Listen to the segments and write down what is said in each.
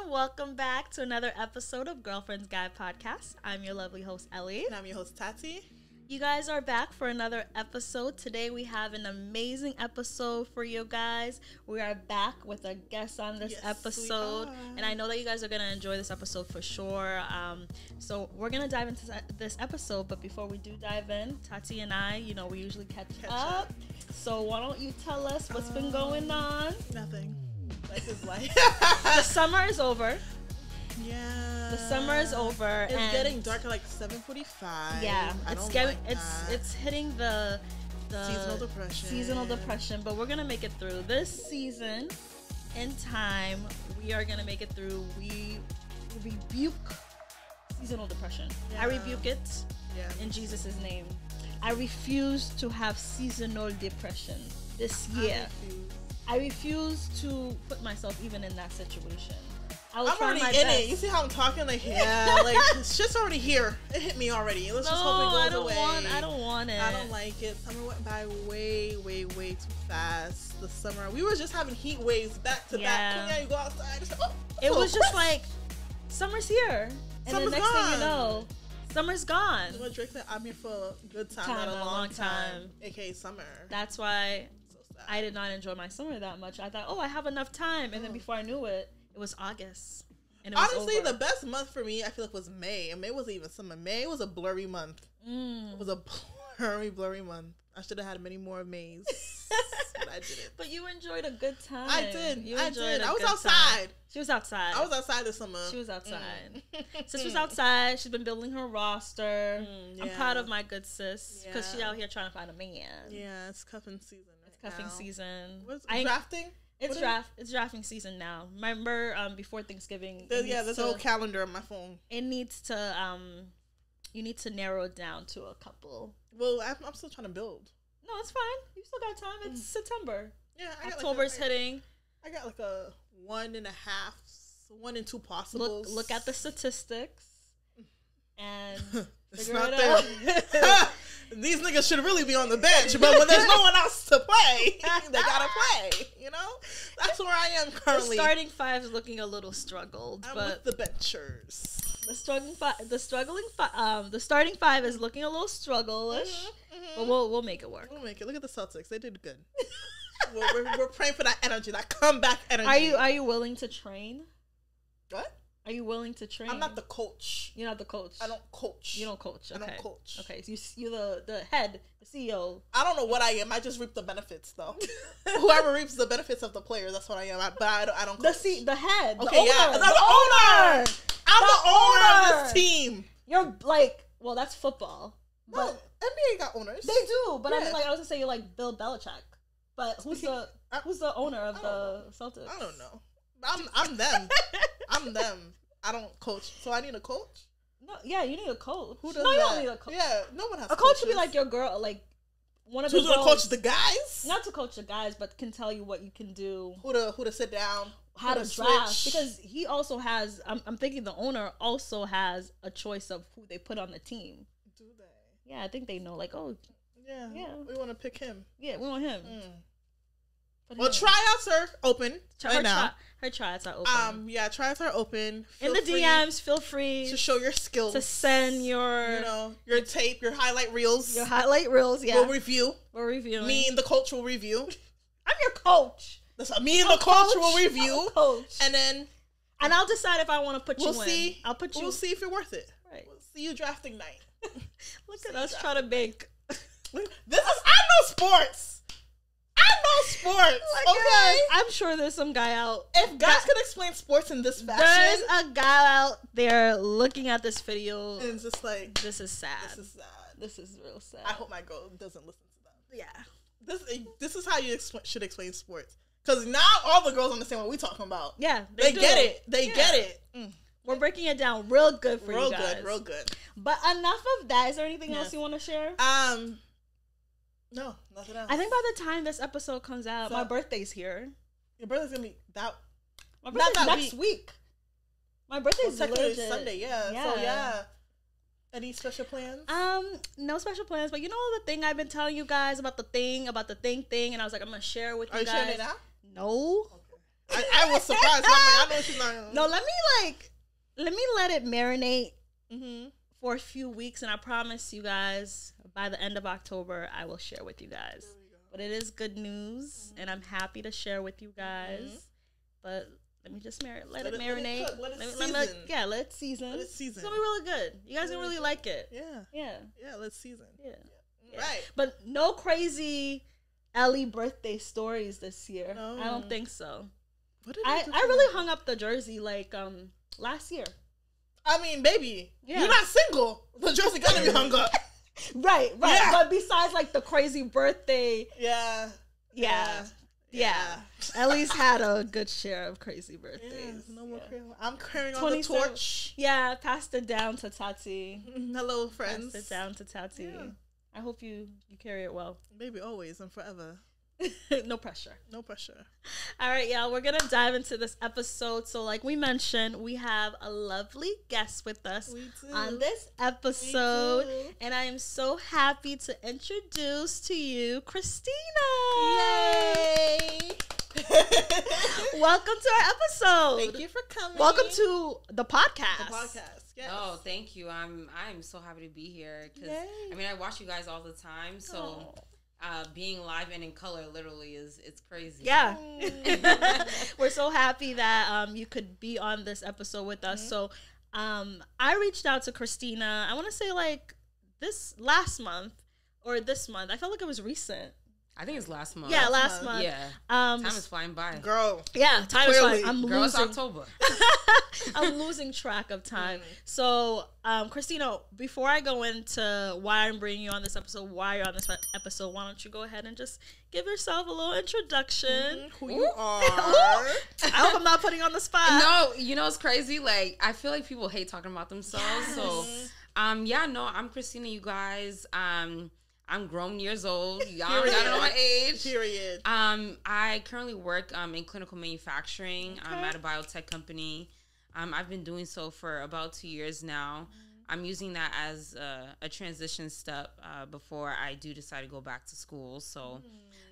Welcome back to another episode of Girlfriend's Guide Podcast. I'm your lovely host, Ellie. And I'm your host, Tati. You guys are back for another episode. Today we have an amazing episode for you guys. We are back with a guest on this episode. And I know that you guys are going to enjoy this episode for sure. So we're going to dive into this episode. But before we do dive in, Tati and I, we usually catch up. So why don't you tell us what's been going on? Nothing. Life is life. The summer is over. Yeah. The summer is over. It's getting dark at like 7:45. Yeah. It's hitting the seasonal depression. But we're gonna make it through this season in time. We are gonna make it through. We rebuke seasonal depression. Yeah. I rebuke it in Jesus' name. I refuse to have seasonal depression this year. I refuse to put myself even in that situation. I'm already in it. You see how I'm talking? Like, shit's already here. It hit me already. Let's just hope it goes away. I don't want it. I don't like it. Summer went by way too fast. The summer. We were just having heat waves back to back. You go outside. It was just like, summer's here. And summer's the next gone. thing you know, summer's gone. What Drake said, I'm here for a good time, not a long time. AKA summer. That's why I did not enjoy my summer that much. I thought, I have enough time. And then before I knew it, it was August. And it honestly, was over. The best month for me, I feel like, was May. And May wasn't even summer. May was a blurry month. It was a blurry month. I should have had many more Mays, but I didn't. But you enjoyed a good time. I did. I was outside. Time. She was outside. I was outside this summer. She was outside. Sis was outside. She's been building her roster. I'm proud of my good sis because she's out here trying to find a man. Yeah, it's cuffing season. Season. What's drafting? It's drafting season now. Remember, before Thanksgiving. There's a whole calendar on my phone. It needs to you need to narrow it down to a couple. Well, I'm still trying to build. No, it's fine. You still got time. It's September. Yeah, October's hitting. I got like a 1.5, 1 and 2 possibles. Look at the statistics and it's figure not it there. out. These niggas should really be on the bench, but when there's no one else to play, they gotta play. That's where I am currently. The starting five is looking a little struggled, but with the benchers. The starting five is looking a little struggle-ish, but we'll make it work. We'll make it. Look at the Celtics; they did good. we're praying for that energy, that comeback energy. Are you willing to train? What? Are you willing to train? I'm not the coach. You're not the coach. I don't coach. You don't coach. Okay. I don't coach. Okay, so you're the head, the CEO. I don't know what I am. I just reap the benefits, though. Whoever reaps the benefits of the player, that's what I am. But I don't coach. The head. Okay, the owner. I'm the owner of this team. You're like, well, that's football. No, NBA got owners. They do, but I mean, like, I was gonna say you're like Bill Belichick. But who's the owner of the Celtics? I don't know. I'm them. I'm them. I don't coach, so I need a coach. No, yeah, you need a coach. Who does that? You don't need a coach. Yeah, no one has. A coach should be like your girl, like one of the. Who's gonna coach the guys? Not to coach the guys, but can tell you what you can do. Who to sit down? How to draft? Because he also has. I'm thinking the owner also has a choice of who they put on the team. Do they? Yeah, I think they know. Like, yeah, we want to pick him. Yeah, we want him. Well, tryouts are open right now. Her tryouts are open. Tryouts are open. In the DMs, feel free to show your skills. To send your, your tape, your highlight reels. Your highlight reels, yeah. We'll review. We're reviewing. Me and the coach will review. I'm your coach. Me and the coach will review. Coach. And I'll decide if I want to put you in. I'll put you. We'll see if it's worth it. Right. We'll see you drafting night. Look at us trying to make. I know sports. Okay, I'm sure there's some guy out. If guys could explain sports in this fashion, there's a guy out there looking at this video, and it's just like, this is sad. This is real sad. I hope my girl doesn't listen to that. Yeah, this is how you should explain sports, because now all the girls understand what we're talking about. Yeah, they get it. They get it. We're breaking it down real good for you guys. Real good. But enough of that. Is there anything else you want to share? No, nothing else. I think by the time this episode comes out, my birthday's here. Your birthday's gonna be that. My birthday's next week. My birthday's legit. Sunday. Yeah. So any special plans? No special plans. But you know the thing I've been telling you guys about the thing, and I was like, I'm gonna share with you guys. Are you sharing it now? No. Okay. I was surprised. I'm like, I know she's not. No, let me let it marinate for a few weeks, and I promise you guys, by the end of October, I will share with you guys. But it is good news, and I'm happy to share with you guys. But let me just let it marinate. Let it season. Let it season. It's gonna be really good. You guys gonna really like it. Yeah. Let's season. Yeah. Right. But no crazy Ellie birthday stories this year. No. I don't think so. I really hung up the jersey like last year. I mean, baby, you're not single. The jersey gonna be hung up. Right. Yeah. But besides like the crazy birthday. Yeah. At least had a good share of crazy birthdays. No more crazy. I'm carrying on the torch. Yeah, passed it down to Tati. Hello, friends. Passed it down to Tati. Yeah. I hope you carry it well. Baby, always and forever. No pressure. No pressure. All right, y'all. We're going to dive into this episode. So like we mentioned, we have a lovely guest with us on this episode. And I am so happy to introduce to you Christina. Yay! Welcome to our episode. Thank you for coming. Welcome to the podcast. Yes. Oh, thank you. I'm so happy to be here because I mean I watch you guys all the time, so being live and in color literally it's crazy. Yeah. We're so happy that you could be on this episode with us. So I reached out to Christina, I want to say like this month. I felt like it was recent. I think it's last month. Yeah, last month. Yeah. Time is flying by. Girl. Yeah, time is flying. It's October. I'm losing track of time. So, Christina, before I go into why I'm bringing you on this episode, why you're on this episode, why don't you go ahead and just give yourself a little introduction. Who you are. I hope I'm not putting you on the spot. No, you know it's crazy. Like, I feel like people hate talking about themselves. Yes. So, I'm Christina, you guys. I'm grown years old. Y'all don't know my age. Period. I currently work in clinical manufacturing at a biotech company. I've been doing so for about 2 years now. I'm using that as a transition step before I do decide to go back to school. So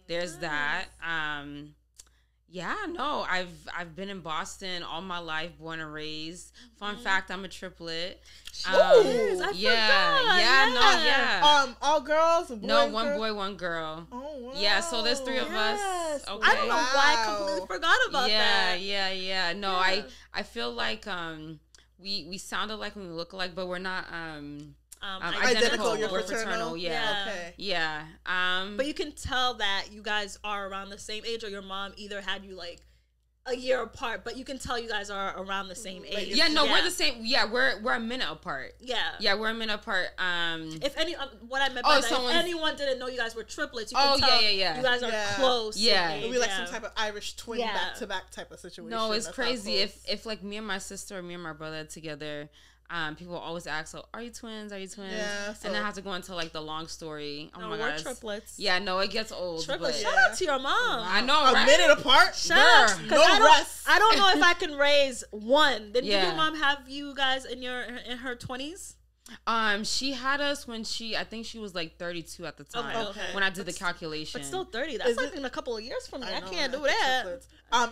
there's that. I've been in Boston all my life, born and raised. Fun fact, I'm a triplet. I forgot. All girls? One boy, one girl. Oh, wow. Yeah, so there's 3 of us. Okay. I don't know why I completely forgot about that. Yeah. No, I feel like we sounded like and we look alike, but we're not identical. You're We're fraternal. Yeah. Okay. Yeah. But you can tell that you guys are around the same age, or your mom either had you like a year apart, but you can tell you guys are around the same age. We're the same. Yeah, we're a minute apart. Yeah, we're a minute apart. If what I meant by that, if anyone didn't know you guys were triplets, you can tell you guys are close. Yeah, it'll be like some type of Irish twin back to back type of situation. No, it's crazy. If like me and my sister or me and my brother together. People always ask, "So, are you twins? Are you twins?" Yeah, and I have to go into like the long story. Oh my god, we're triplets. Yeah, no, it gets old. Triplets. Shout out to your mom. I know, a minute apart. Shout out. No rest. I don't know if I can raise one. Did your mom have you guys in her 20s? She had us when I think she was like 32 at the time. Okay. When I did the calculation. But still 30. That's like in a couple of years from me. I can't do that.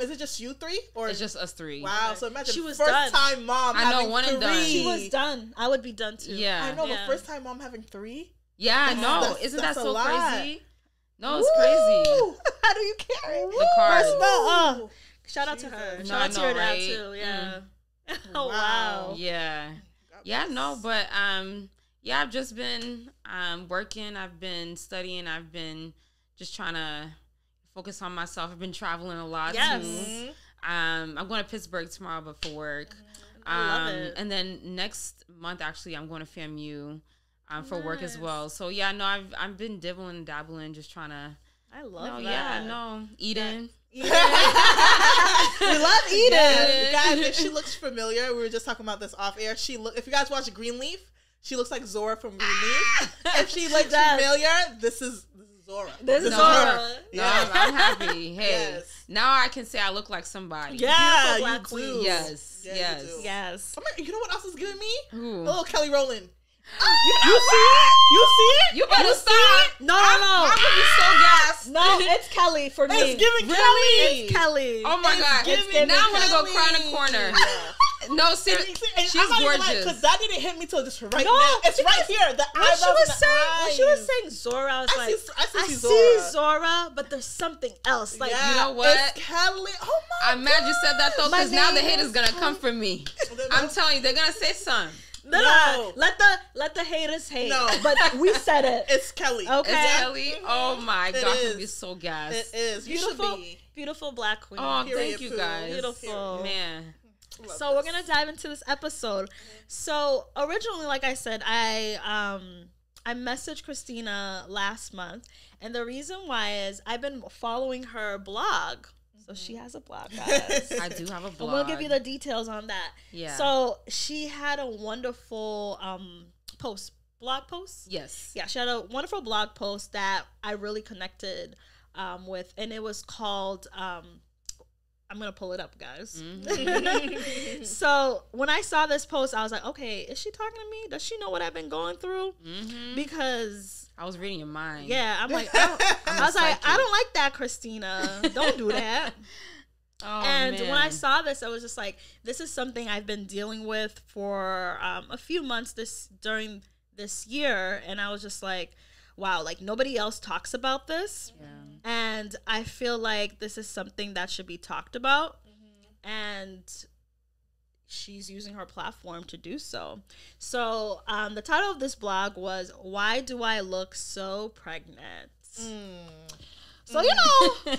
Is it just you 3? Or it's just us 3. Wow. Okay. So imagine she was first time mom having 3. She was done. I would be done too. Yeah. I know, but first time mom having 3? Yeah, no. Isn't that so crazy? No, it's crazy. How do you carry the cards? Shout out to her. Shout out to your dad too. Yeah. Oh wow. Yeah. Yeah, no, but I've just been working. I've been studying. I've been just trying to focus on myself. I've been traveling a lot too. I'm going to Pittsburgh tomorrow, but for work. I love it. And then next month, actually, I'm going to FAMU for work as well. So yeah, no, I've been dibbling and dabbling, just trying to. I love that. Yeah, no, eating. We love eating. Yeah. Guys, if she looks familiar, we were just talking about this off air. If you guys watch Greenleaf, she looks like Zora from Greenleaf. If she looks familiar, this is Zora. This is Zora. No, I'm happy. Hey, now I can say I look like somebody. Yeah, Black you queen. do. Yes. You know what else is giving me? Ooh. A little Kelly Rowland. You see it? You see it? You better stop. No, I'm gonna be so gassed. no, it's Kelly for me. It's giving Really? Kelly. It's Kelly. Oh my God. giving Now I'm gonna go Kelly. cry in a corner. No, seriously. She's gorgeous. Because that didn't hit me till just right No, now. It's because right here. The When eyebrows she was and the saying, when she was eyes. saying Zora, I was like, I see see Zora. Zora, but there's something else. Like, Yeah, you know what? It's Kelly. Oh my I'm mad you said that though, My because now the name haters is gonna come for me. I'm telling you, they're gonna say something. no. Let the haters hate. No. But we said it. It's Kelly. Okay. It's Kelly. Oh my It God, I'm is. gonna be so gassed. It is. You should Beautiful, be. beautiful black queen. Oh, Period, thank you poo. guys. Beautiful. Man. Love So we're this. gonna dive into this episode. So originally, like I said, I messaged Christina last month, and the reason why is I've been following her blog. So she has a blog, guys. I do have a And blog. we'll give you the details on that. Yeah. So she had a wonderful blog post. Yes. Yeah, she had a wonderful blog post that I really connected with, and it was called I'm gonna pull it up, guys. Mm-hmm. So when I saw this post, I was like, okay, is she talking to me? Does she know what I've been going through? Mm-hmm. Because I was reading your mind. yeah, I'm like, I was like, psychic. I don't like that, Christina. Don't do that. Oh, And man. when I saw this, I was just like, this is something I've been dealing with for a few months during this year, and I was just like, wow, like nobody else talks about this. Yeah. And I feel like this is something that should be talked about. And she's using her platform to do so. So the title of this blog was, Why Do I Look So Pregnant? So, you know,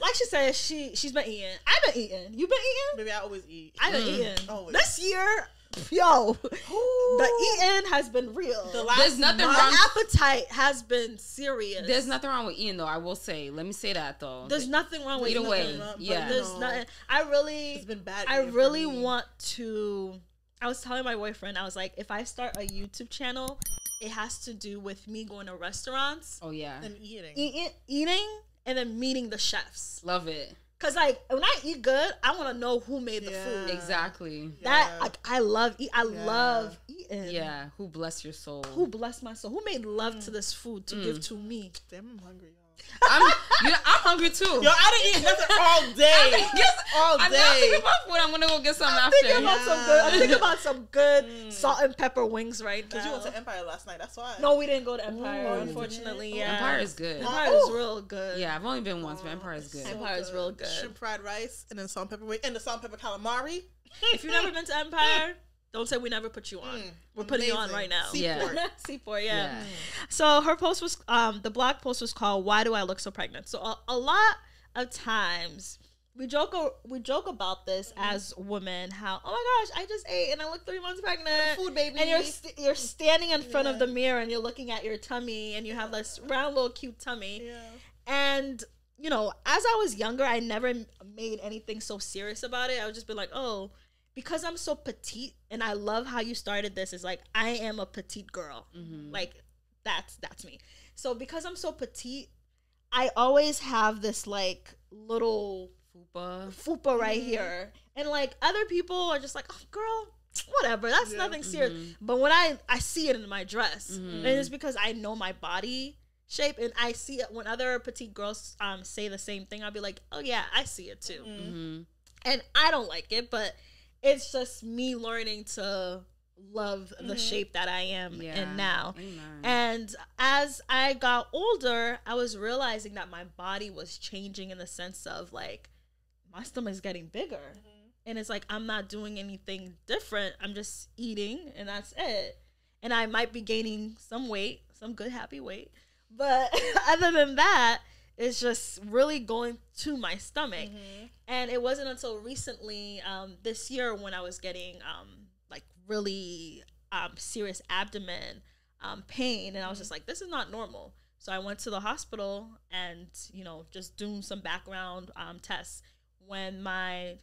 like she said, she's been eating. I've been eating. You've been eating? Maybe I always eat. I've been eating. Always. This year, yo, the eating has been real. There's nothing My wrong. appetite has been serious. There's nothing wrong with eating, though. I will say. Let me say that, though. There's nothing wrong with Either way, nothing. yeah. There's nothing. I really, It's been bad. I eating for really me. want to. I was telling my boyfriend, I was like, if I start a YouTube channel, it has to do with me going to restaurants, Oh, yeah. and eating. eating, and then meeting the chefs. Love it. Cause like when I eat good, I want to know who made the Yeah. food. Exactly. That Yeah. like, I love. Love eating. Yeah. Who bless your soul? Who blessed my soul? Who made love to this food to give to me? Damn, I'm hungry, y'all. I'm hungry, too. Yo, I didn't eat nothing all day. All I'm not day. thinking about food. I'm going to go get some after. Thinking about some good. I'm thinking about some good salt and pepper wings right now. Because you went to Empire last night. That's why. No, we didn't go to Empire, Ooh. unfortunately. Yeah, Empire is good. Empire is real good. Yeah, I've only been once, but Empire is good. Empire is real good. Shrimp fried rice and then salt and pepper wing and the salt and pepper calamari. If you've never been to Empire, don't say we never put you on. We're putting you on Amazing. right now. Seaport. Yeah. Seaport, yeah. Yeah. So her post was, the blog post was called "Why Do I Look So Pregnant?" So a lot of times we joke about this as women. How, oh my gosh, I just ate and I look 3 months pregnant. Food baby. And you're standing in front of the mirror and you're looking at your tummy and you have this round little cute tummy. Yeah. And you know, as I was younger, I never made anything so serious about it. I would just be like, oh, because I'm so petite, and I love how you started this, is like, I am a petite girl. Like, that's me. So because I'm so petite, I always have this like little fupa right here. And like other people are just like, oh girl, whatever, that's nothing serious. But when I see it in my dress, and it's because I know my body shape, and I see it when other petite girls say the same thing, I'll be like, oh yeah, I see it too. And I don't like it, but it's just me learning to love the shape that I am in now. And as I got older, I was realizing that my body was changing in the sense of like my stomach is getting bigger. And it's like I'm not doing anything different. I'm just eating and that's it. And I might be gaining some weight, some good happy weight. But other than that, it's just really going to my stomach. And it wasn't until recently, this year, when I was getting like really serious abdomen pain, and I was just like, this is not normal. So I went to the hospital and, you know, just doing some background tests. When my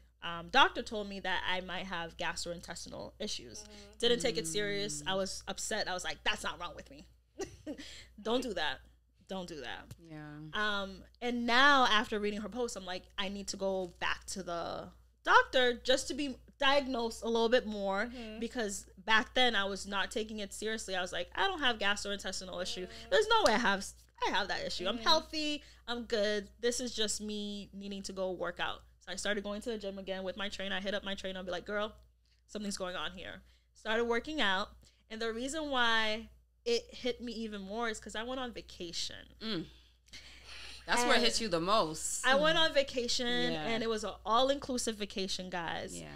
doctor told me that I might have gastrointestinal issues, didn't take it serious. I was upset. I was like, that's not wrong with me. Don't do that. Don't do that. Yeah. And now after reading her post, I'm like, I need to go back to the doctor just to be diagnosed a little bit more because back then I was not taking it seriously. I was like, I don't have gastrointestinal issue. There's no way I have that issue. I'm healthy. I'm good. This is just me needing to go work out. So I started going to the gym again with my trainer. I hit up my trainer and be like, girl, something's going on here. Started working out. And the reason why it hit me even more is because I went on vacation. That's where it hits you the most. I went on vacation, and it was an all-inclusive vacation, guys. Yeah.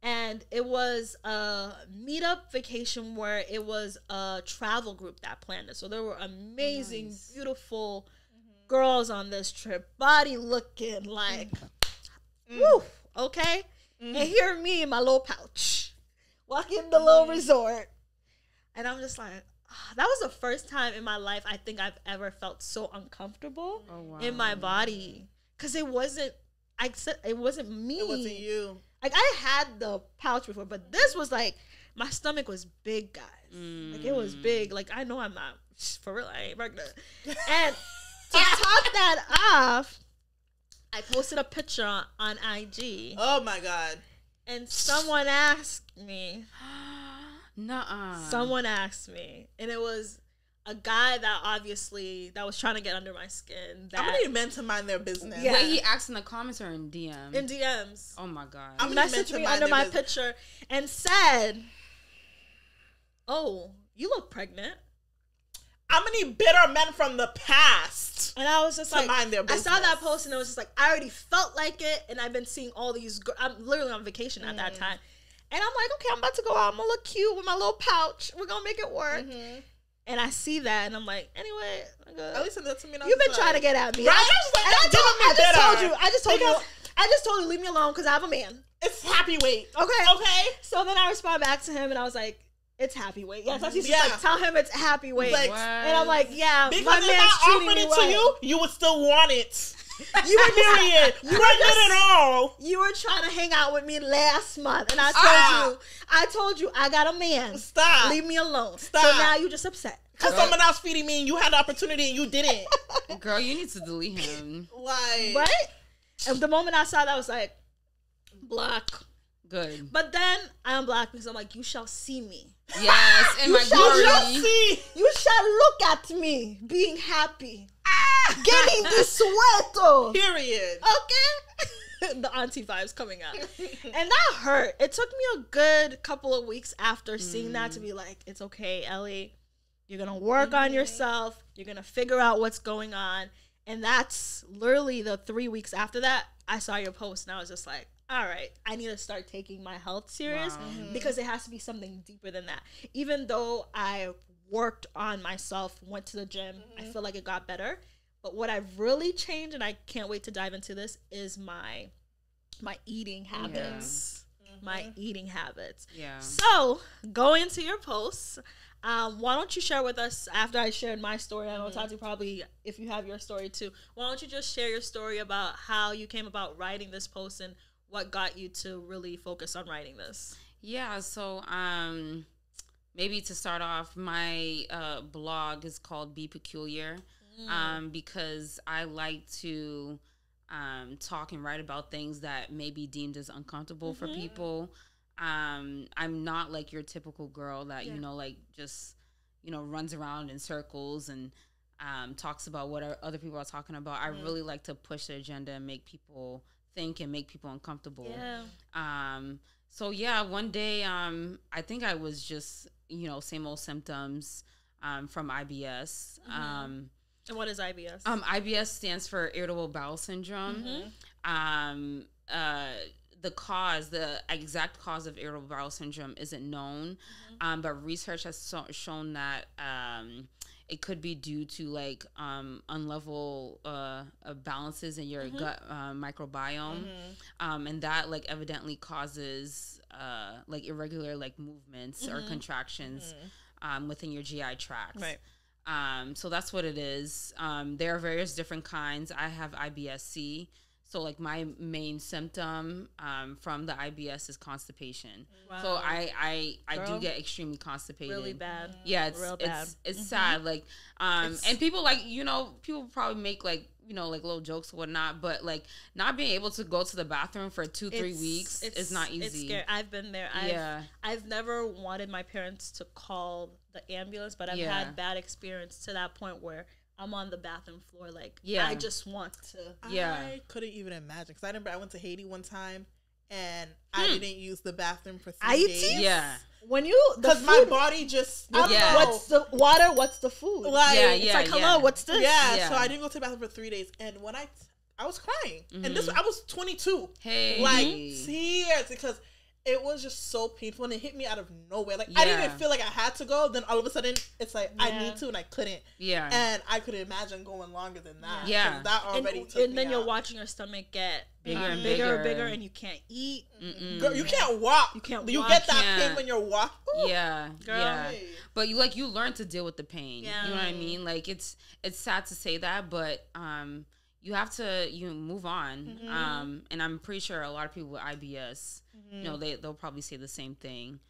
And it was a meetup vacation where it was a travel group that planned it. So there were amazing, beautiful girls on this trip, body looking like, woo, okay? And here me in my little pouch, walking the little resort. And I'm just like, that was the first time in my life I think I've ever felt so uncomfortable in my body. Because it wasn't me. It wasn't you. Like, I had the pouch before, but this was like, my stomach was big, guys. Like, it was big. Like, I know I'm not, for real, I ain't pregnant. And to top that off, I posted a picture on IG. Oh, my God. And someone asked me. Nuh-uh. Someone asked me. And it was a guy that was trying to get under my skin. I'm gonna need men to mind their business. Yeah. Wait, he asked in the comments or in DM? In DMs. Oh my God. He messaged me under my picture and said, oh, you look pregnant. I'm gonna need bitter men from the past. And I was just like, mind their business. I saw that post and it was just like, I already felt like it. And I've been seeing all these, I'm literally on vacation at that time. And I'm like, okay, I'm about to go out. I'm gonna look cute with my little pouch. We're gonna make it work. And I see that, and I'm like, anyway, at least that to me. You've been trying to get at me, right? I just told you, leave me alone because I have a man. It's happy weight. Okay. So then I respond back to him, and I was like, it's happy weight. Yes, that's like, tell him it's happy weight. Like, and I'm like, yeah, because my man's treating me well. To you, you would still want it. You were period. You weren't at all. You were trying to hang out with me last month, and I told you, I got a man. Stop. Leave me alone. Stop. So now you just upset because someone else feeding me, and you had the opportunity, and you didn't. Girl, you need to delete him. Like, right? And the moment I saw that, I was like, block. Good. But then I unblocked because I'm like, you shall see me. Yes, in my glory. You shall look at me being happy. Getting disuelto. Period. Okay? The auntie vibes coming out. And that hurt. It took me a good couple of weeks after seeing that to be like, it's okay, Ellie. You're going to work on yourself. You're going to figure out what's going on. And that's literally the 3 weeks after that, I saw your post and I was just like, all right, I need to start taking my health serious because it has to be something deeper than that. Even though I worked on myself, went to the gym, I feel like it got better. But what I've really changed, and I can't wait to dive into this, is my eating habits. My eating habits. Yeah. So, going into your posts, why don't you share with us, after I shared my story, I know Tati probably, if you have your story too, why don't you just share your story about how you came about writing this post and what got you to really focus on writing this? Yeah, so maybe to start off, my blog is called Be Peculiar because I like to talk and write about things that may be deemed as uncomfortable for people. I'm not like your typical girl that, just, runs around in circles and talks about what other people are talking about. I really like to push the agenda and make people think and make people uncomfortable. So one day I think I was just same old symptoms from IBS. And what is IBS? IBS stands for Irritable Bowel Syndrome. The exact cause of Irritable Bowel Syndrome isn't known, but research has shown that it could be due to like unlevel balances in your gut microbiome, and that like evidently causes like irregular like movements or contractions within your GI tract. Right. So that's what it is. There are various different kinds. I have IBS-C. So, like, my main symptom from the IBS is constipation. Wow. So, I do get extremely constipated. Really bad. Yeah, it's real bad. It's sad. Like, and people, like, people probably make, like, you know, like little jokes or whatnot, but like not being able to go to the bathroom for 2-3 weeks is not easy. It's scary. I've been there. I've never wanted my parents to call the ambulance, but I've had bad experience to that point where I'm on the bathroom floor. Like, I just want to. I couldn't even imagine. Because I remember I went to Haiti one time and I didn't use the bathroom for 3 days. Yeah. When you, because my body just, what's the water? What's the food? Like, it's like, hello, what's this? Yeah, so I didn't go to the bathroom for 3 days. And when I was crying. And I was 22. Hey. Like, tears. Because it was just so painful. And it hit me out of nowhere. Like, I didn't even feel like I had to go. Then all of a sudden, it's like, I need to, and I couldn't. Yeah. And I couldn't imagine going longer than that. Yeah. That already took and then you're watching your stomach get bigger and bigger, and you can't eat. Girl, you can't walk. You can't walk. You get that pain when you're walking. Yeah. Girl. Yeah. But you learn to deal with the pain. Yeah. You know what I mean? Like, it's sad to say that, but you have to move on. And I'm pretty sure a lot of people with IBS, you know, they'll probably say the same thing.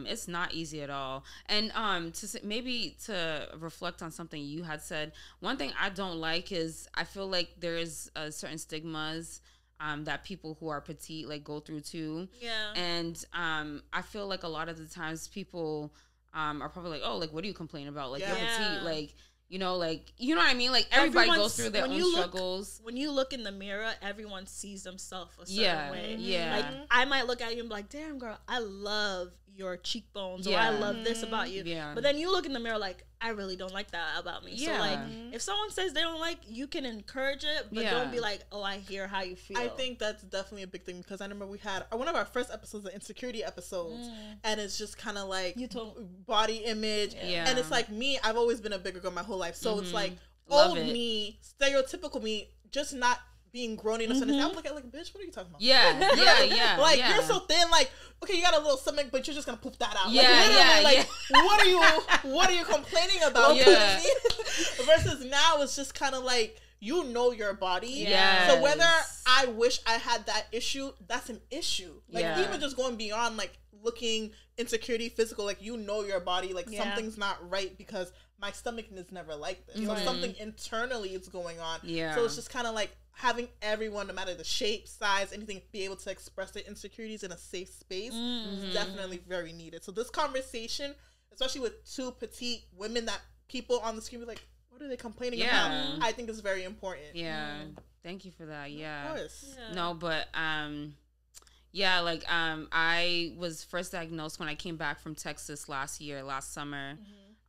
It's not easy at all. And to reflect on something you had said, one thing I don't like is I feel like there is certain stigmas that people who are petite like go through too. Yeah. And I feel like a lot of the times people are probably like, oh, like, what do you complain about? Like, you're petite, like, you know what I mean? Like, everybody goes through their own struggles. When you look in the mirror, everyone sees themselves a certain way. Yeah. Like, I might look at you and be like, damn, girl, I love your cheekbones, or I love this about you. Yeah. But then you look in the mirror like, I really don't like that about me. Yeah. So, like, if someone says they don't like, you can encourage it, but don't be like, oh, I hear how you feel. I think that's definitely a big thing, because I remember we had one of our first episodes, the insecurity episodes, and it's just kind of like body image. Yeah. And it's like me, I've always been a bigger girl my whole life. So it's like me, stereotypical me, just not being grown enough to understand. I'm like, bitch, what are you talking about? Yeah. Like, you're so thin, like, okay, you got a little stomach, but you're just gonna poof that out. What are you complaining about? Yeah. Versus now, it's just kind of like, you know your body. Yes. So whether I wish I had that issue, that's an issue. Like, even just going beyond, like, looking insecurity, physical, like, you know your body, like, something's not right because my stomach is never like this. Or something internally is going on. Yeah. So it's just kind of like having everyone, no matter the shape, size, anything, be able to express their insecurities in a safe space is definitely very needed. So this conversation, especially with two petite women that people on the screen be like, what are they complaining about? I think is very important. Yeah. Thank you for that. Yeah. Of course. Yeah. No, but I was first diagnosed when I came back from Texas last summer.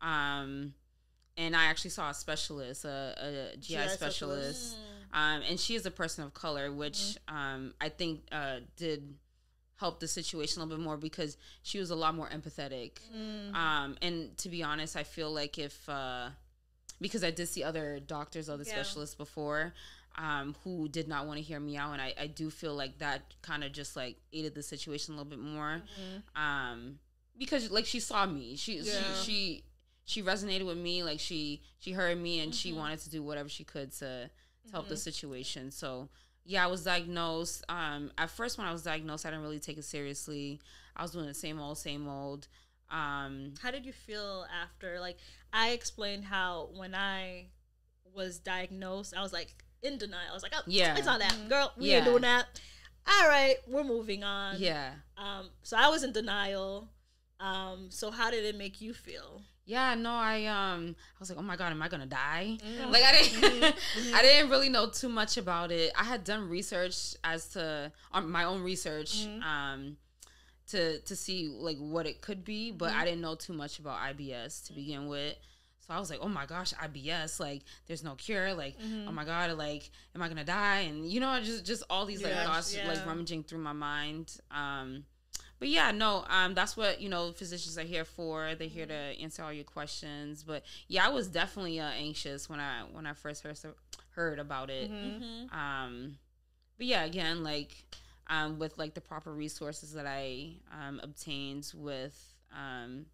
And I actually saw a specialist, a GI specialist. And she is a person of color, which I think did help the situation a little bit more, because she was a lot more empathetic. And to be honest, I feel like because I did see other doctors, other specialists before, who did not want to hear me out. And I do feel like that kind of just like aided the situation a little bit more. Because like she saw me, she resonated with me. Like she heard me, and she wanted to do whatever she could to help the situation. So yeah, I was diagnosed. At first when I was diagnosed, I didn't really take it seriously. I was doing the same old. How did you feel after? Like, I explained how when I was diagnosed, I was like in denial. I was like, oh, it's not that, girl. We ain't doing that. All right, we're moving on. Yeah. So I was in denial. So how did it make you feel? Yeah, no, I was like, oh my God, am I gonna die? Like, I didn't really know too much about it. I had done research on my own research, to see like what it could be, but I didn't know too much about IBS to begin with. So I was like, oh my gosh, IBS, like, there's no cure. Like, oh my God, like, am I gonna die? And just all these like thoughts like rummaging through my mind. But yeah, no, that's what, physicians are here for. They're here to answer all your questions. But yeah, I was definitely anxious when I first heard about it. But yeah, again, like, with like the proper resources that I obtained with,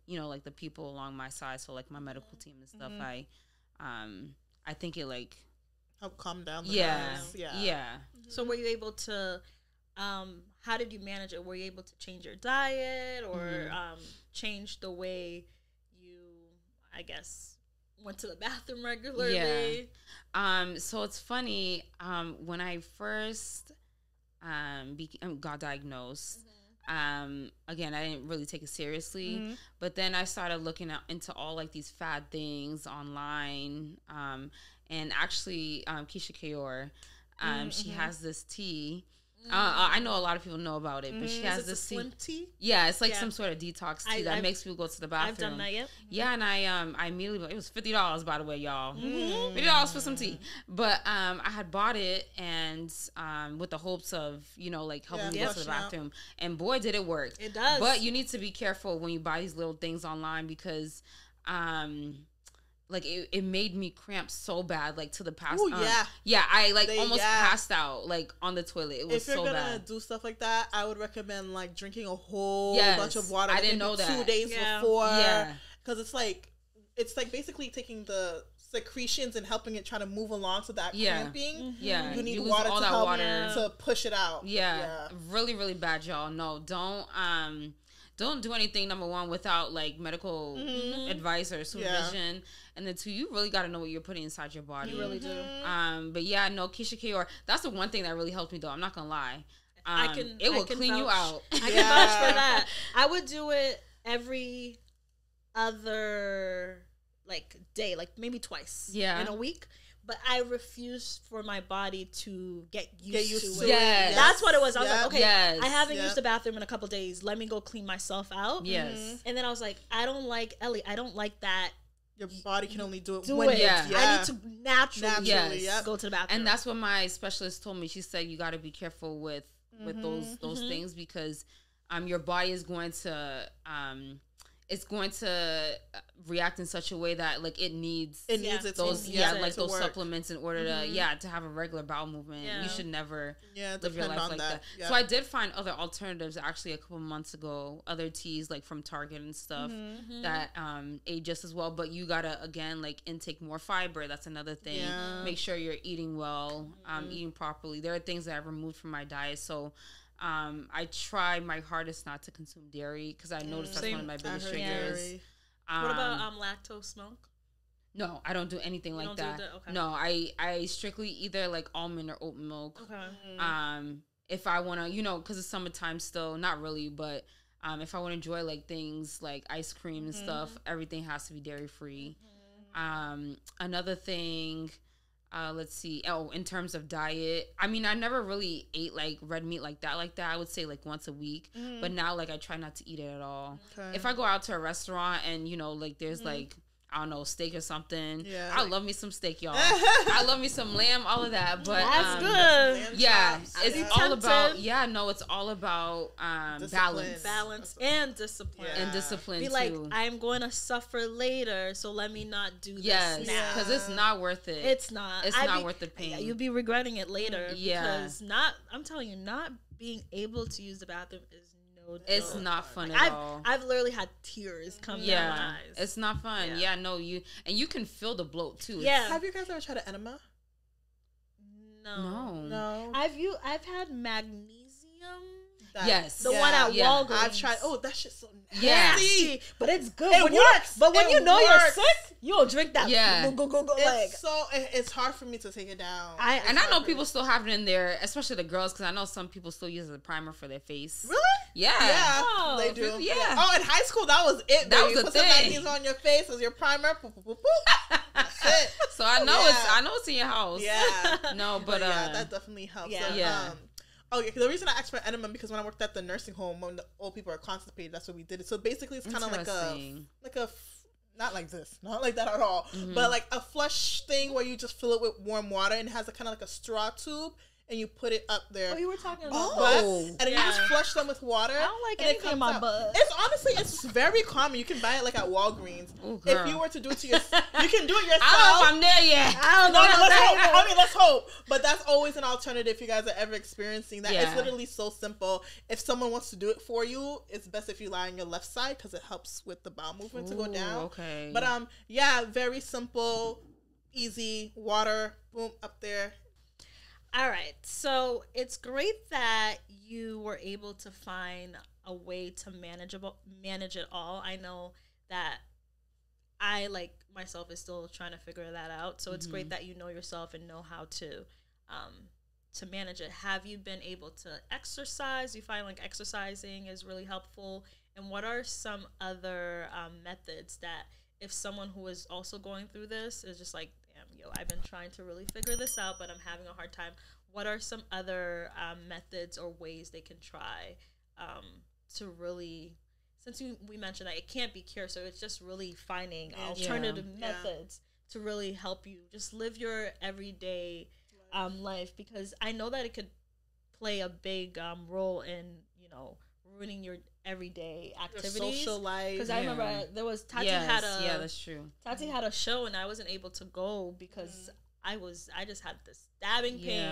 like the people along my side, so like my medical team and stuff, I think it like helped calm down the nerves. Yeah. So were you able to? How did you manage it? Were you able to change your diet or change the way you, I guess, went to the bathroom regularly? Yeah. So it's funny. When I first got diagnosed, again, I didn't really take it seriously, but then I started looking into all like these fad things online, and actually, Keisha Kayor, she has this tea. I know a lot of people know about it, but she has this tea. Yeah, it's like some sort of detox tea that makes people go to the bathroom. I've done that, yep. Yeah, and I immediately, it was $50, by the way, y'all. $50 for some tea. But I had bought it, and with the hopes of, like helping me go to the bathroom. And boy, did it work. It does. But you need to be careful when you buy these little things online, because like it made me cramp so bad, like to the past. Oh yeah. I almost passed out like on the toilet. It was so bad. If you're gonna do stuff like that, I would recommend like drinking a whole bunch of water. I didn't know that 2 days before. Yeah, because it's like basically taking the secretions and helping it try to move along to that cramping. Yeah, you need water to help to push it out. Yeah, really, really bad, y'all. No, don't do anything, number one, without like medical advice or supervision. Yeah. And then two, you really got to know what you're putting inside your body. You really do. But yeah, no, Keisha Kayor, that's the one thing that really helped me though. I'm not gonna lie. It will clean you out. I can vouch for that. I would do it every other like day, like maybe twice in a week. But I refuse for my body to get used to it. Yes. That's what it was. I was like, okay, I haven't used the bathroom in a couple days. Let me go clean myself out. Yes. And then I was like, I don't like that. Your body can only do it when I need to naturally go to the bathroom. And that's what my specialist told me. She said you got to be careful with those things, because your body is going to react in such a way that like it needs those those supplements in order to have a regular bowel movement. You should never live your life like that. So I did find other alternatives actually a couple months ago, other teas like from Target and stuff that aid just as well. But you gotta again like intake more fiber. That's another thing. Make sure you're eating well, eating properly. There are things that I've removed from my diet, so I try my hardest not to consume dairy, because I noticed that's one of my biggest triggers. What about lactose milk? No, I don't do anything like that. Okay. No, I strictly either like almond or oat milk. Okay. If I want to, because it's summertime still, not really, but if I want to enjoy like things like ice cream and stuff, everything has to be dairy free. Another thing. Let's see. Oh, in terms of diet, I mean, I never really ate like red meat like that. I would say like once a week, but now like I try not to eat it at all. Okay. If I go out to a restaurant and like there's like, I don't know, steak or something. Yeah. I love me some steak, y'all. I love me some lamb, all of that. But that's good. Yeah, it's all about. Yeah, no, it's all about balance and discipline. And discipline be too. Like, I'm going to suffer later, so let me not do this. Yes, because it's not worth it. It's not. It's not worth the pain. You'll be regretting it later. Because I'm telling you, not being able to use the bathroom is. It's not fun at all. I've literally had tears come down my eyes. It's not fun. Yeah, no, you can feel the bloat too. Yeah. Have you guys ever tried an enema? No. I've had magnesium. Yes. The one at Walgreens. I've tried. Oh, that shit's so nasty. Yeah. But it's good. It works. But when you know you're sick, you'll drink that. Yeah. Go. It's hard for me to take it down. I know people still have it in there, especially the girls, because I know some people still use it as a primer for their face. Really? Yeah. Yeah. They do. Yeah. Oh, in high school, that was it. That was the put thing. Some magnesium on your face as your primer. That's it. So I know it's in your house. Yeah. No, but that definitely helps. Yeah. The reason I asked for enema because when I worked at the nursing home, when the old people are constipated, that's what we did it. So basically, it's kind of like a not like this, not like that at all, but like a flush thing where you just fill it with warm water and it has a kind of like a straw tube. And you put it up there. Oh, you were talking about butts. And then you just flush them with water. I don't like anything in my butt. It's very common. You can buy it like at Walgreens. Ooh, if you were to do it to yourself, you can do it yourself. I don't know if I'm there yet. I don't know. Let's hope. But that's always an alternative if you guys are ever experiencing that. It's literally so simple. If someone wants to do it for you, it's best if you lie on your left side because it helps with the bowel movement to go down. Okay. But very simple, easy, water, boom, up there. All right, so it's great that you were able to find a way to manage it all. I know that I, like myself, is still trying to figure that out. So it's great that you know yourself and know how to manage it. Have you been able to exercise? You find like exercising is really helpful? And what are some other methods that if someone who is also going through this is just like, damn, yo, I've been trying to really figure this out, but I'm having a hard time. What are some other methods or ways they can try to really, since we mentioned that it can't be cured, so it's just really finding alternative methods to really help you just live your everyday life, because I know that it could play a big role in, you know, ruining your everyday activities, your social life. Because I remember there was Tati had a that's true. Tati had a show and I wasn't able to go because I just had this stabbing pain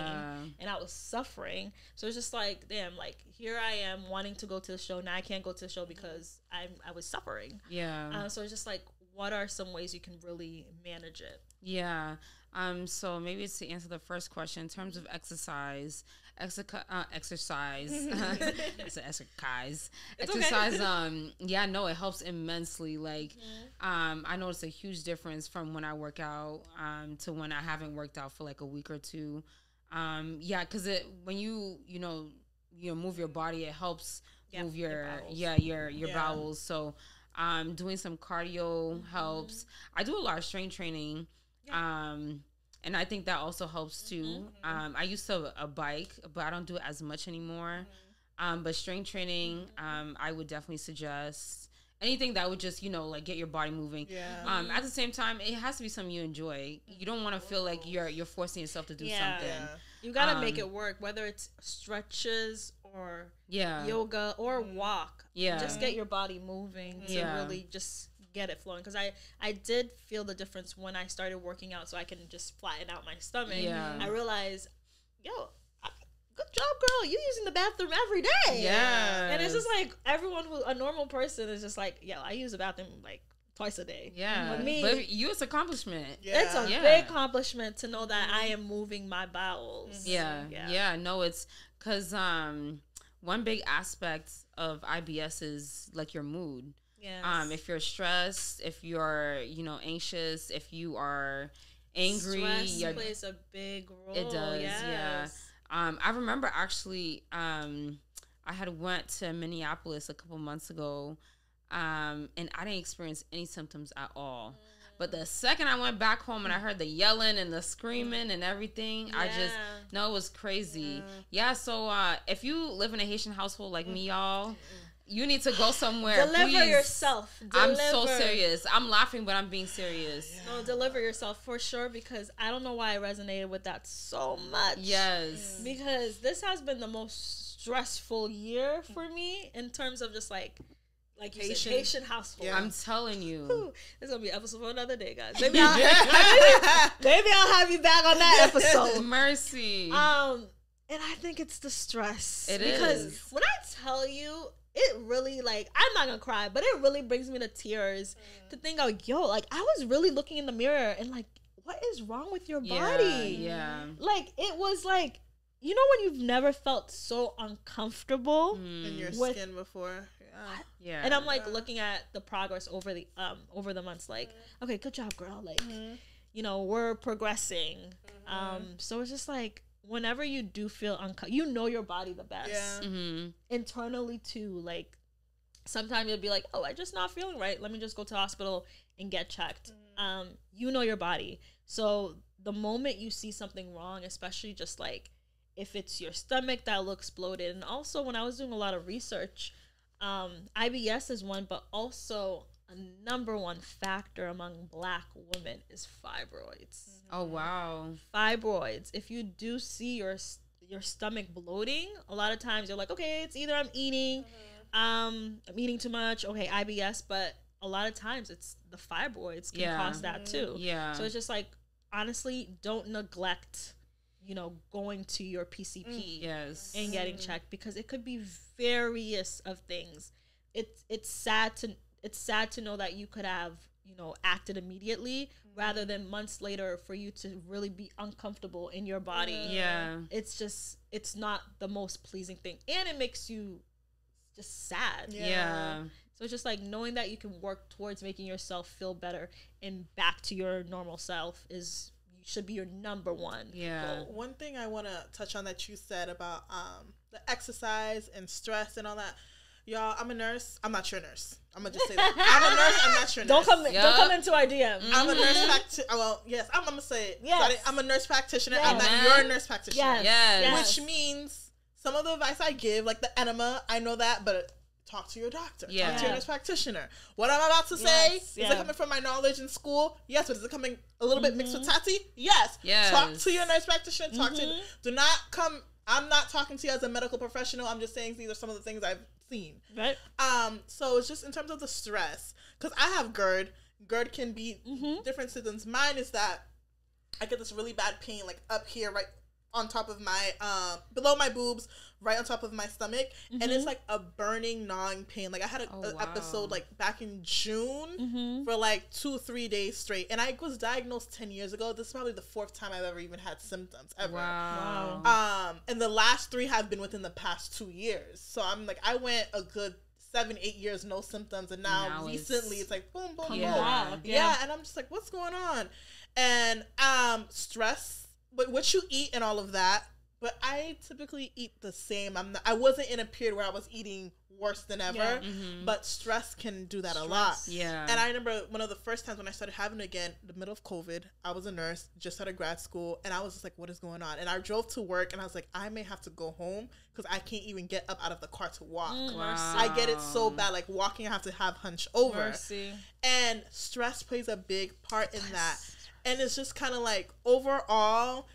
and I was suffering. So it's just like, damn, like here I am wanting to go to the show, now I can't go to the show because I was suffering. So it's just like, what are some ways you can really manage it? So maybe it's to answer the first question in terms of exercise. It's exercise. No, it helps immensely. Like, I noticed a huge difference from when I work out to when I haven't worked out for like a week or two. Because when you move your body, it helps move your bowels. So doing some cardio helps. I do a lot of strength training. And I think that also helps too. I used to a bike, but I don't do it as much anymore. But strength training, I would definitely suggest anything that would just, like get your body moving. At the same time, it has to be something you enjoy. You don't want to feel like you're forcing yourself to do something. You got to make it work, whether it's stretches or yoga or walk. Just get your body moving to really just get it flowing, because I did feel the difference when I started working out so I can just flatten out my stomach. I realized, good job, girl, you using the bathroom every day. And it's just like everyone a normal person is just like, I use the bathroom like twice a day. For me, but it's accomplishment. It's a big accomplishment to know that I am moving my bowels. No, it's because one big aspect of IBS is like your mood. If you're stressed, if you're, anxious, if you are angry, stress plays a big role. It does, I remember actually, I had went to Minneapolis a couple months ago, and I didn't experience any symptoms at all. But the second I went back home and I heard the yelling and the screaming and everything, it was crazy. So if you live in a Haitian household like me, y'all, you need to go somewhere. Deliver yourself. I'm so serious. I'm laughing, but I'm being serious. No, deliver yourself for sure, because I don't know why I resonated with that so much. Because this has been the most stressful year for me in terms of just like Haitian household. I'm telling you. It's going to be an episode for another day, guys. Maybe I'll have you back on that episode. Mercy. And I think it's the stress. Because when I tell you, it really, like, I'm not gonna cry, but it really brings me to tears to think, like, I was really looking in the mirror and like, what is wrong with your body? Like, it was like, when you've never felt so uncomfortable in your skin before. And I'm like looking at the progress over the months, like, okay, good job, girl. Like, we're progressing. So it's just like, whenever you do feel uncomfortable, your body the best. Internally too, like sometimes you'll be like, oh, I'm just not feeling right, let me just go to the hospital and get checked. Your body. So the moment you see something wrong, especially just like if it's your stomach that looks bloated, and also when I was doing a lot of research, IBS is one, but also a number one factor among Black women is fibroids. Oh, wow. Fibroids. If you do see your stomach bloating, a lot of times you're like, okay, it's either I'm eating too much, okay, IBS, but a lot of times it's the fibroids can cause that too. So it's just like, honestly, don't neglect, going to your PCP and getting checked, because it could be various of things. It's sad to know that you could have, acted immediately rather than months later for you to really be uncomfortable in your body. It's not the most pleasing thing. And it makes you just sad. So it's just like knowing that you can work towards making yourself feel better and back to your normal self should be your number one goal. One thing I want to touch on that you said about the exercise and stress and all that. Y'all, I'm a nurse. I'm not your nurse. I'm gonna just say that. I'm a nurse. I'm not your nurse. Don't come into our DM. I'm a nurse practitioner. Well, yes, I'm gonna say it. Yes. I'm a nurse practitioner. Yes. I'm not your nurse practitioner. Yes. Which means some of the advice I give, like the enema, I know that, but talk to your doctor. Talk to your nurse practitioner. What I'm about to say, is it coming from my knowledge in school? Yes. But is it coming a little bit mixed with Tati? Yes. Talk to your nurse practitioner. Do not come. I'm not talking to you as a medical professional. I'm just saying these are some of the things I've seen. Right. So it's just in terms of the stress, because I have GERD. GERD can be different symptoms. Mine is that I get this really bad pain, like up here, right on top of my, below my boobs, right on top of my stomach. And it's like a burning, gnawing pain. Like I had an episode like back in June for like 2-3 days straight. And I was diagnosed 10 years ago. This is probably the 4th time I've ever even had symptoms ever. Wow. And the last 3 have been within the past 2 years. So I'm like, I went a good 7-8 years, no symptoms. And now recently it's like boom, boom, boom. Yeah. And I'm just like, what's going on? And stress, but what you eat and all of that. But I typically eat the same. I wasn't in a period where I was eating worse than ever, but stress can do that a lot. Yeah. And I remember one of the first times when I started having it again, the middle of COVID, I was a nurse, just started grad school, and I was just like, what is going on? And I drove to work, and I was like, I may have to go home because I can't even get up out of the car to walk. I get it so bad. Like, walking, I have to have hunch over. Mercy. And stress plays a big part in that. And it's just kind of like, overall,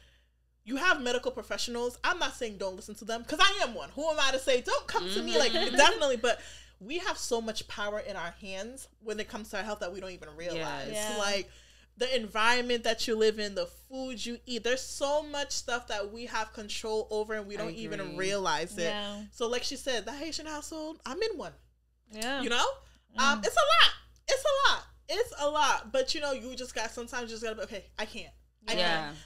you have medical professionals. I'm not saying don't listen to them, because I am one. Who am I to say, don't come to me? Like, definitely. But we have so much power in our hands when it comes to our health that we don't even realize. Like, the environment that you live in, the food you eat, there's so much stuff that we have control over and we don't even realize it. So like she said, the Haitian household, I'm in one. You know? It's a lot. But you know, you just got, sometimes you just gotta be, okay, I can't.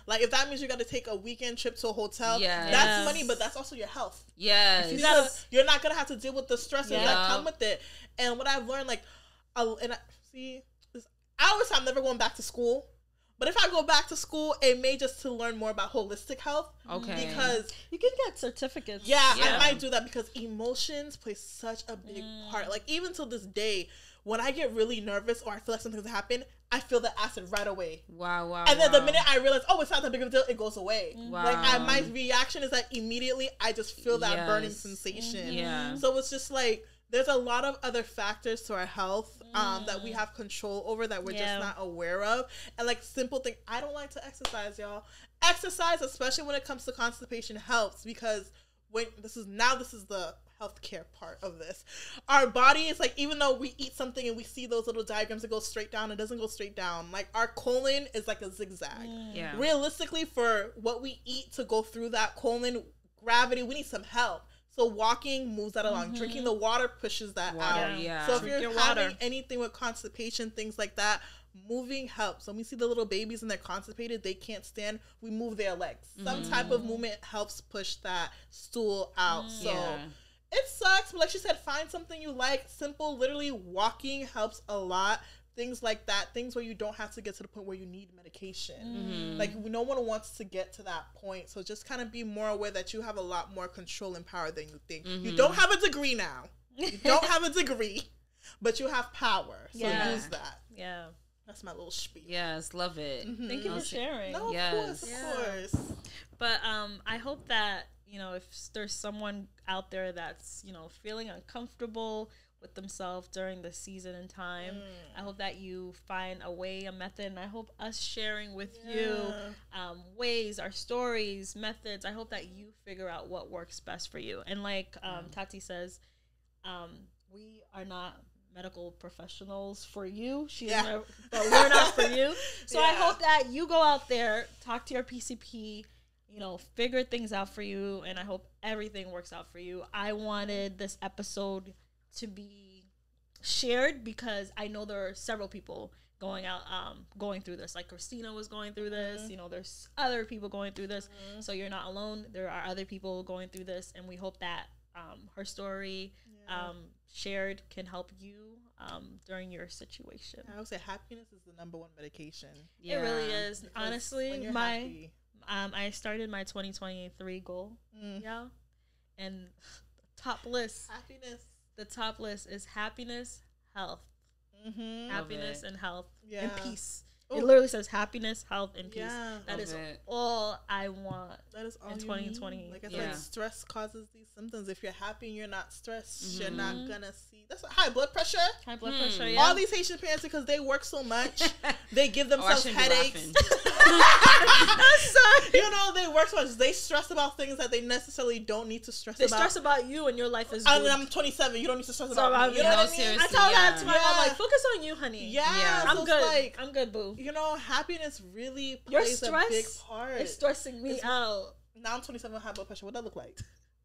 Like, if that means you got to take a weekend trip to a hotel, that's money, but that's also your health. Because you're not going to have to deal with the stresses that come with it. And what I've learned, like, I always say I'm never going back to school. But if I go back to school, it may just to learn more about holistic health. Because you can get certificates. I might do that, because emotions play such a big part. Like, even till this day, when I get really nervous or I feel like something's happened, I feel the acid right away. And then the minute I realize, oh, it's not that big of a deal, it goes away. Like, my reaction is that immediately I just feel that burning sensation. So it's just like, there's a lot of other factors to our health that we have control over that we're just not aware of. And like, simple thing, I don't like to exercise, y'all. Exercise, especially when it comes to constipation, helps, because this is the healthcare part of this. Our body is like, even though we eat something and we see those little diagrams that go straight down, it doesn't go straight down. Like, our colon is like a zigzag. Realistically, for what we eat to go through that colon, gravity, we need some help. So walking moves that along. Drinking the water pushes that out. So if you're having anything with constipation, things like that, moving helps. When we see the little babies and they're constipated, they can't stand, we move their legs. Some type of movement helps push that stool out. So it sucks, but like she said, find something you like. Simple, literally walking helps a lot. Things like that, things where you don't have to get to the point where you need medication. Like, no one wants to get to that point. So just kind of be more aware that you have a lot more control and power than you think. You don't have a degree now. You don't have a degree, but you have power. So use that. That's my little spiel. Yes, love it. Thank you for sharing. No, of course. But I hope that, you know, if there's someone out there that's, you know, feeling uncomfortable with themselves during the season and time, I hope that you find a way, a method, and I hope us sharing with you ways, our stories, methods, I hope that you figure out what works best for you. And like Tati says, we are not medical professionals for you. But we're not for you. So I hope that you go out there, talk to your PCP, you know, figure things out for you, and I hope everything works out for you. I wanted this episode to be shared because I know there are several people going through this. Like, Christina was going through this. You know, there's other people going through this. So you're not alone. There are other people going through this, and we hope that her story shared can help you during your situation. I would say happiness is the number one medication. Yeah. It really is. Because honestly, I started my 2023 goal. Yeah. And top list. Happiness. The top list is happiness, health. Happiness and health and peace. It literally says happiness, health, and peace. Yeah, that is all I want. That is all in 2020. Like I said, stress causes these symptoms. If you're happy and you're not stressed, you're not gonna see. That's high blood pressure. High blood pressure. Yeah. All these Haitian parents, because they work so much, they give themselves headaches. You know, they work so much. They stress about things that they necessarily don't need to stress about. They stress about you and your life is good. I'm 27. You don't need to stress about me. You know what I mean? I tell that to my mom, like, focus on you, honey. Yeah. I'm so good. Like, I'm good, boo. You know, happiness really plays a big part. It's stressing me out. Now I'm 27, high blood pressure. What that look like?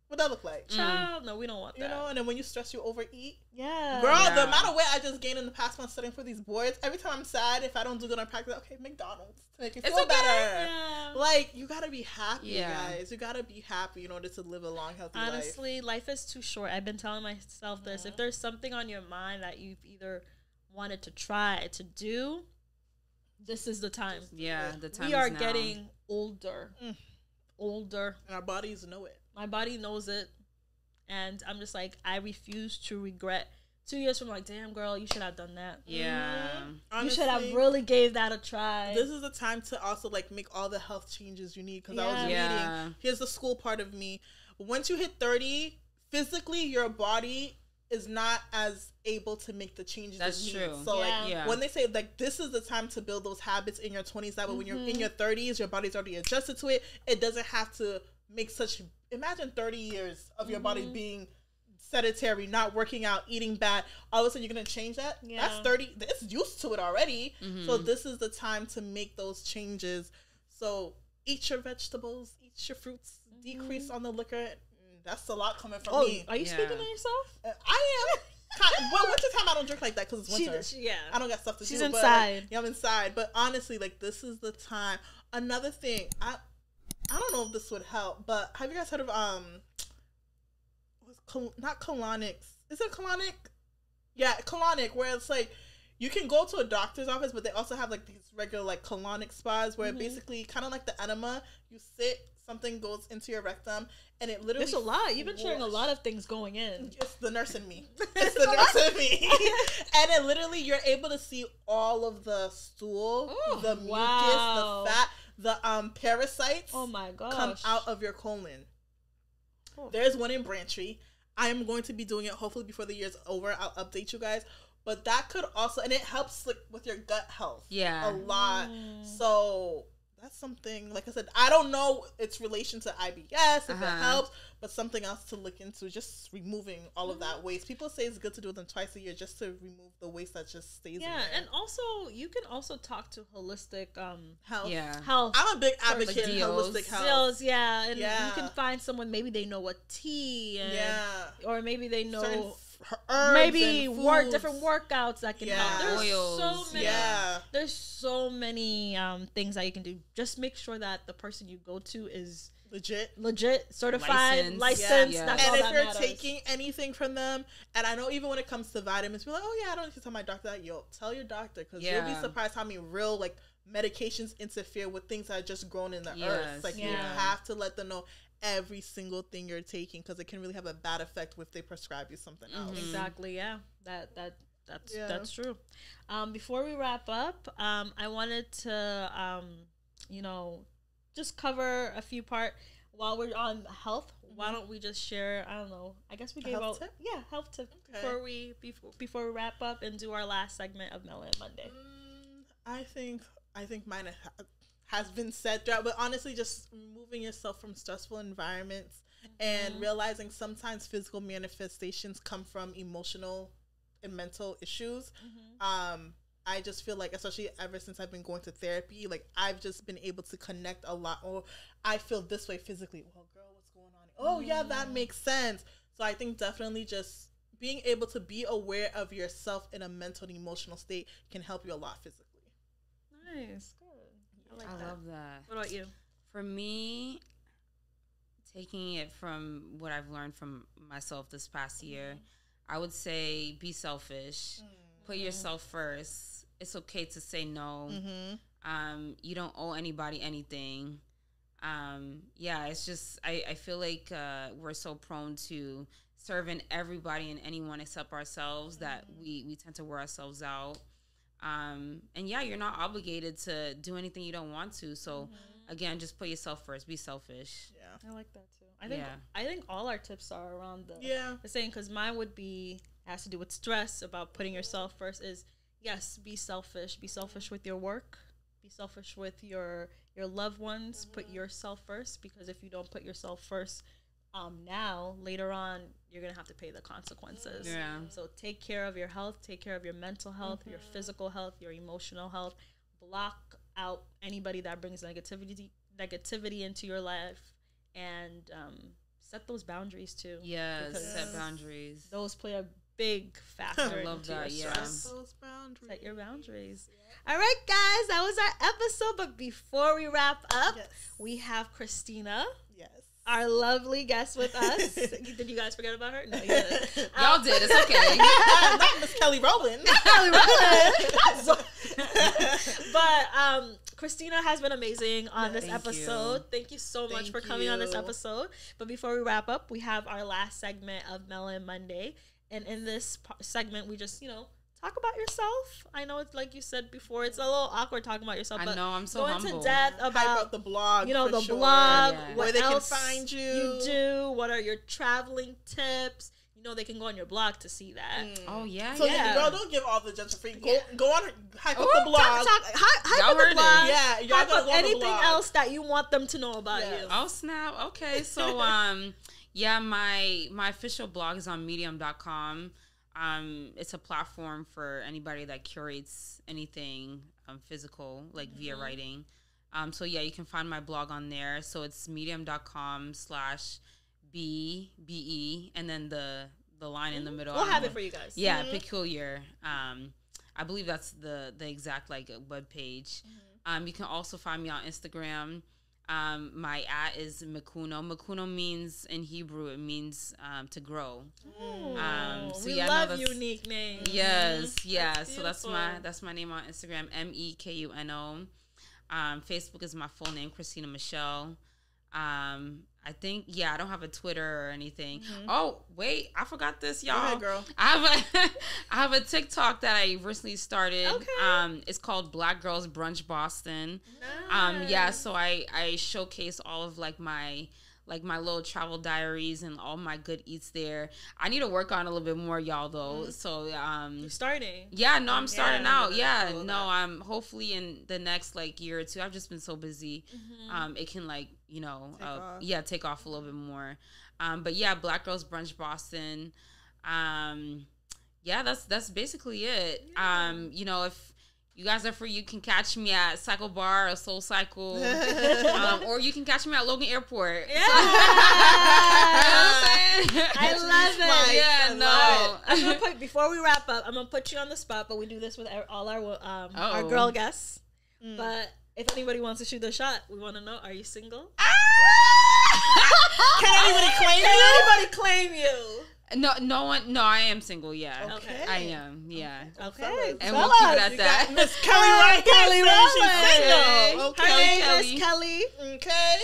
What that look like? Child, no, we don't want that. You know, and then when you stress, you overeat. Yeah. Girl, the amount of weight I just gained in the past month studying for these boards, every time I'm sad, if I don't do good on practice, okay, McDonald's to make me feel better. Yeah. Like, you gotta be happy, guys. You gotta be happy in order to live a long, healthy life. Honestly, life is too short. I've been telling myself this. If there's something on your mind that you've either wanted to try to do, this is the time. Yeah, the time we are getting older. Older. And our bodies know it. My body knows it. And I'm just like, I refuse to regret 2 years from like, damn, girl, you should have done that. Yeah. Honestly, you should have really gave that a try. This is the time to also like make all the health changes you need. Because I was reading, here's the school part of me. Once you hit 30, physically, your body is not as able to make the changes. That's true. So when they say like this is the time to build those habits in your 20s, that way when you're in your 30s, your body's already adjusted to it. It doesn't have to make such. Imagine 30 years of your body being sedentary, not working out, eating bad. All of a sudden you're gonna change that. That's 30. It's used to it already. So this is the time to make those changes. So eat your vegetables, eat your fruits, decrease on the liquor. That's a lot coming from me. Are you speaking to yourself? I am. Well, winter time I don't drink like that because it's winter. I don't got stuff to do. She's inside. But, I'm inside. But honestly, like this is the time. Another thing, I don't know if this would help, but have you guys heard of not colonics? Is it colonic? Yeah, colonic, where it's like you can go to a doctor's office, but they also have like these regular like colonic spas where basically kind of like the enema, you sit, something goes into your rectum, and it literally. It's a lot. You've been sharing a lot of things going in. It's the nurse in me. It's the nurse in me. And it literally, you're able to see all of the stool, the mucus, the fat, the parasites. Oh my gosh. Come out of your colon. There's one in Braintree. I am going to be doing it hopefully before the year's over. I'll update you guys. But that could also, and it helps like with your gut health. Yeah. A lot. So that's something, like I said, I don't know its relation to IBS, if it helps, but something else to look into, just removing all of that waste. People say it's good to do them twice a year just to remove the waste that just stays in there. And also, you can also talk to holistic health. Yeah. Health. I'm a big advocate in holistic health. And you can find someone, maybe they know what tea, and, or maybe they know maybe different workouts that can help. There's so many things that you can do. Just make sure that the person you go to is legit, certified, licensed. And if you're taking anything from them, and I know even when it comes to vitamins, we're like, oh yeah, I don't need to tell my doctor that. Yo, tell your doctor, because you'll be surprised how many real like medications interfere with things that are just grown in the earth. Like you have to let them know every single thing you're taking, because it can really have a bad effect if they prescribe you something else. Exactly. That's true. Before we wrap up, I wanted to just cover a few part while we're on health. Why don't we just share, I don't know, I guess we gave out health tips before we wrap up and do our last segment of Melanin Monday. I think mine has been said throughout, but honestly, just removing yourself from stressful environments and realizing sometimes physical manifestations come from emotional and mental issues. I just feel like, especially ever since I've been going to therapy, like I've just been able to connect a lot more. I feel this way physically. Well, girl, what's going on? Oh yeah, that makes sense. So I think definitely just being able to be aware of yourself in a mental and emotional state can help you a lot physically. Nice. I love that. What about you? For me, taking it from what I've learned from myself this past year, I would say be selfish. Put yourself first. It's okay to say no. You don't owe anybody anything. It's just, I feel like we're so prone to serving everybody and anyone except ourselves that we tend to wear ourselves out. You're not obligated to do anything you don't want to. So again, just put yourself first. Be selfish. Yeah, I like that too. I think all our tips are around the same, because mine would be, has to do with stress, about putting yourself first. Is yes, be selfish. Be selfish with your work. Be selfish with your loved ones. Put yourself first, because if you don't put yourself first, now later on you're gonna have to pay the consequences. Yeah. So take care of your health. Take care of your mental health, your physical health, your emotional health. Block out anybody that brings negativity into your life, and set those boundaries too. Yes, set boundaries. Those play a big factor. I love that. Yeah, those boundaries. Set your boundaries. All right, guys, that was our episode. But before we wrap up, we have Christina. Yes. Our lovely guest with us. Did you guys forget about her? No, you didn't. Y'all did. It's okay. Not Miss Kelly Rowland. But Christina has been amazing on this episode. You. Thank you so much for coming on this episode. But before we wrap up, we have our last segment of Melon Monday. And in this segment, we just, talk about yourself. I know it's like you said before, it's a little awkward talking about yourself. I know, I'm so humble. Go into depth about the blog, the blog, where they can find you do, what are your traveling tips. They can go on your blog to see that. Oh, yeah, so girl, don't give all the gems for free. Go on, hype up the blog. Hype up the blog. Yeah, y'all hype up anything else that you want them to know about you. Oh, snap. Okay, so, my official blog is on medium.com. It's a platform for anybody that curates anything physical, like via writing. You can find my blog on there. So it's medium.com/BE and then the line in the middle. We'll have it for you guys. Yeah, peculiar. I believe that's the exact web page. You can also find me on Instagram. My @ is Mikuno. Mikuno means, in Hebrew, it means to grow. We love unique names. Yes, yeah. So that's my name on Instagram, MEKUNO. Facebook is my full name, Christina Michel. I think, I don't have a Twitter or anything. Oh, wait, I forgot this, y'all. Go ahead, girl. I have a TikTok that I recently started. Okay. It's called Black Girls Brunch Boston. Nice. So I showcase all of my little travel diaries and all my good eats there. I need to work on a little bit more, y'all, though. So you're starting. Yeah, no, I'm starting out. Yeah, no, I'm hopefully in the next year or two. I've just been so busy. It can take off a little bit more. But Black Girls Brunch Boston. That's basically it. If you guys are free, you can catch me at Cycle Bar or Soul Cycle. Or you can catch me at Logan Airport. Yeah. I love it. Yeah, no. I'm gonna put, before we wrap up, I'm going to put you on the spot, but we do this with all our girl guests. But if anybody wants to shoot the shot, we want to know, are you single? Can anybody claim you? No one. No, I am single. Yeah, okay. I am. Yeah. Okay, and we'll keep it at that. Miss Kelly Rowland. Her name is Kelly. Okay.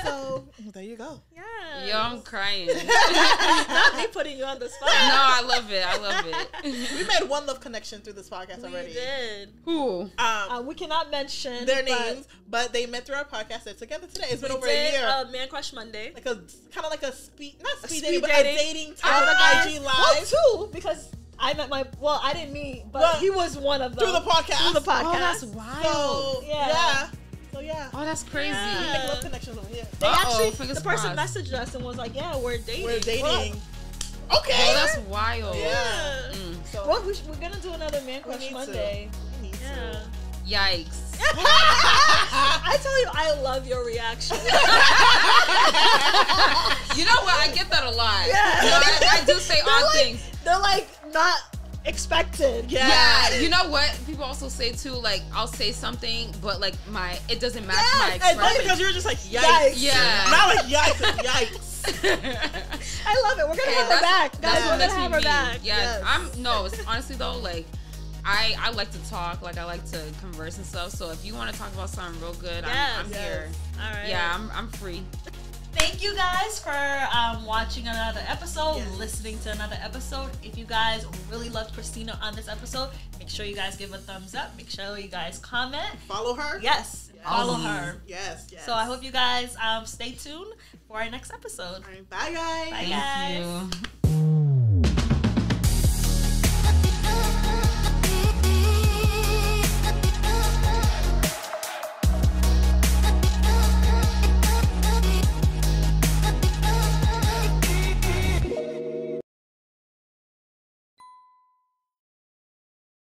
So there you go. Yeah. Yo, I'm crying. Not me putting you on the spot. No, I love it. We made one love connection through this podcast already. We did. Who? We cannot mention their names, but they met through our podcast. They're together today. It's been over a year. Man Crush Monday. Kind of like a speed dating, but a dating type of IG live. Well, two, because I met I didn't meet, but he was one of them. Through the podcast. Oh, that's wild. So, yeah. Oh, that's crazy. We make love connections over here. They the person messaged us and was like, yeah, we're dating. Okay. Oh, that's wild. Yeah. So, we're going to do another Man Crush Monday. Yeah. Yikes. I tell you, I love your reaction. You know what? I get that a lot. Yeah. I do say odd things. They're not expected. Yeah. You know what? People also say too, I'll say something, but it doesn't match my expression. Because you're just like, yikes. Yeah. Not like yikes, yikes. Yes. I love it. We're gonna have her back. Guys, we're gonna have her back. Yeah. Yes. No, honestly though, like I like to talk, like I like to converse and stuff. So if you want to talk about something real good, I'm here. All right. Yeah, I'm free. Thank you guys for watching another episode, listening to another episode. If you guys really loved Christina on this episode, make sure you guys give a thumbs up. Make sure you guys comment. Follow her. Yes. Follow her. Yes. So I hope you guys stay tuned for our next episode. All right, bye guys. Bye guys. Thank you.